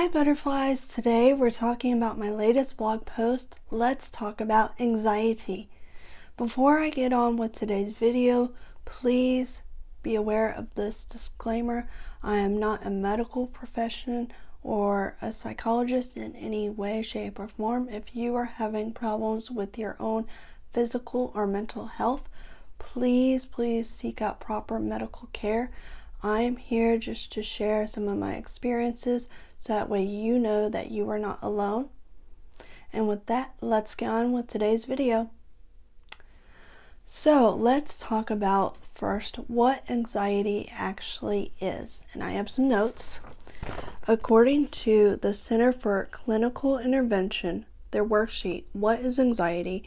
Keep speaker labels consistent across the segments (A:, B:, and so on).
A: Hi butterflies! Today we're talking about my latest blog post, Let's Talk About Anxiety. Before I get on with today's video, please be aware of this disclaimer. I am not a medical professional or a psychologist in any way, shape, or form. If you are having problems with your own physical or mental health, please seek out proper medical care. I am here just to share some of my experiences so that way you know that you are not alone. And with that, let's get on with today's video. So let's talk about first what anxiety actually is. And I have some notes. According to the Center for Clinical Intervention, their worksheet, What is Anxiety?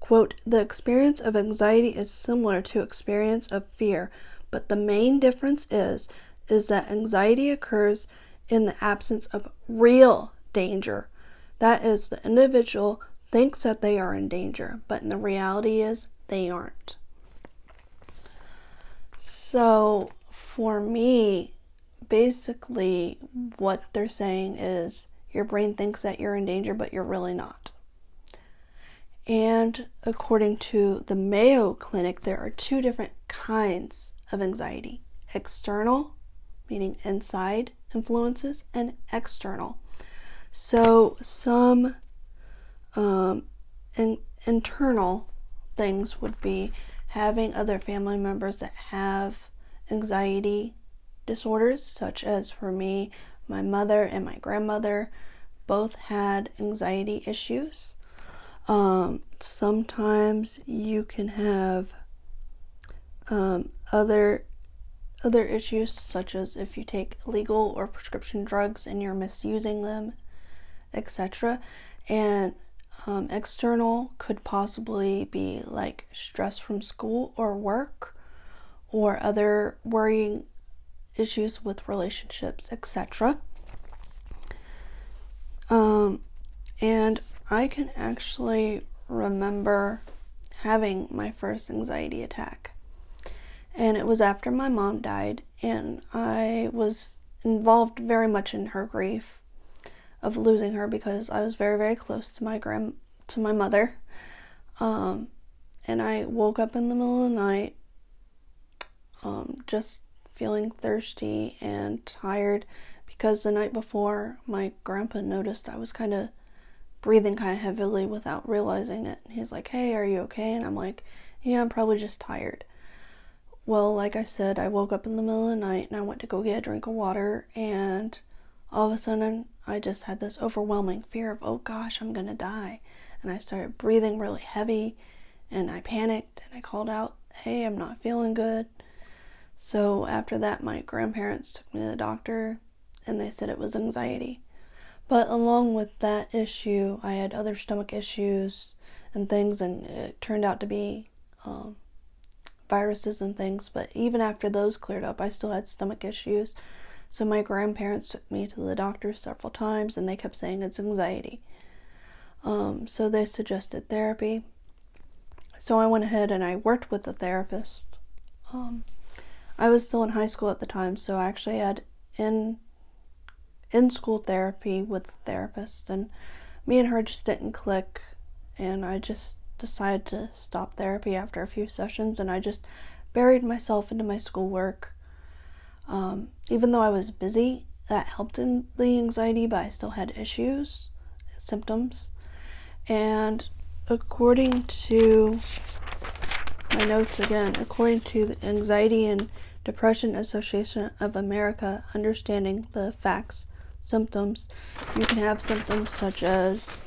A: Quote, the experience of anxiety is similar to experience of fear, but the main difference is that anxiety occurs in the absence of real danger. That is, the individual thinks that they are in danger, but in the reality is they aren't. So for me, basically what they're saying is your brain thinks that you're in danger, but you're really not. And according to the Mayo Clinic, there are two different kinds of anxiety. External, meaning inside influences, and external. So some internal things would be having other family members that have anxiety disorders, such as for me, my mother and my grandmother both had anxiety issues. Sometimes you can have other issues, such as if you take illegal or prescription drugs and you're misusing them, etc. And external could possibly be like stress from school or work, or other worrying issues with relationships, etc. And I can actually remember having my first anxiety attack. And it was after my mom died, and I was involved very much in her grief of losing her because I was very close to my mother. And I woke up in the middle of the night, just feeling thirsty and tired because the night before my grandpa noticed I was breathing kind of heavily without realizing it. He's like, hey, are you okay? And I'm like, yeah, I'm probably just tired. Well, like I said, I woke up in the middle of the night and I went to go get a drink of water, and all of a sudden I just had this overwhelming fear of, oh gosh, I'm gonna die. And I started breathing really heavy, and I panicked and I called out, hey, I'm not feeling good. So after that, my grandparents took me to the doctor and they said it was anxiety. But along with that issue, I had other stomach issues and things, and it turned out to be viruses and things. But even after those cleared up, I still had stomach issues. So my grandparents took me to the doctor several times, and they kept saying it's anxiety. So they suggested therapy. So I went ahead and I worked with a therapist. I was still in high school at the time, so I actually had in-school therapy with therapists, and me and her just didn't click, and I just decided to stop therapy after a few sessions, and I just buried myself into my schoolwork. Even though I was busy, that helped in the anxiety, but I still had symptoms. And according to my notes again, according to the Anxiety and Depression Association of America, understanding the facts, symptoms, you can have symptoms such as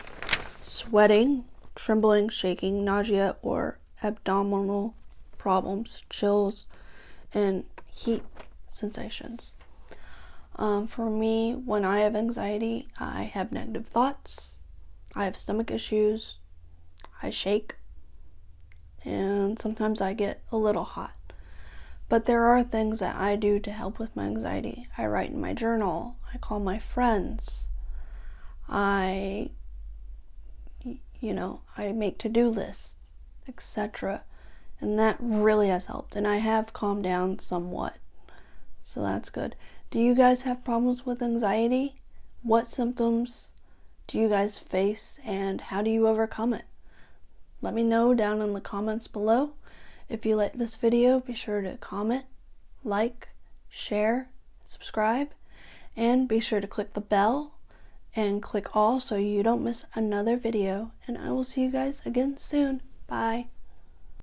A: sweating, trembling, shaking, nausea, or abdominal problems, chills, and heat sensations. For me, when I have anxiety, I have negative thoughts, I have stomach issues, I shake, and sometimes I get a little hot. But there are things that I do to help with my anxiety. I write in my journal, I call my friends, I make to-do lists, etc. And that really has helped. And I have calmed down somewhat. So that's good. Do you guys have problems with anxiety? What symptoms do you guys face and how do you overcome it? Let me know down in the comments below. If you like this video, be sure to comment, like, share, subscribe, and be sure to click the bell and click all so you don't miss another video. And I will see you guys again soon. Bye.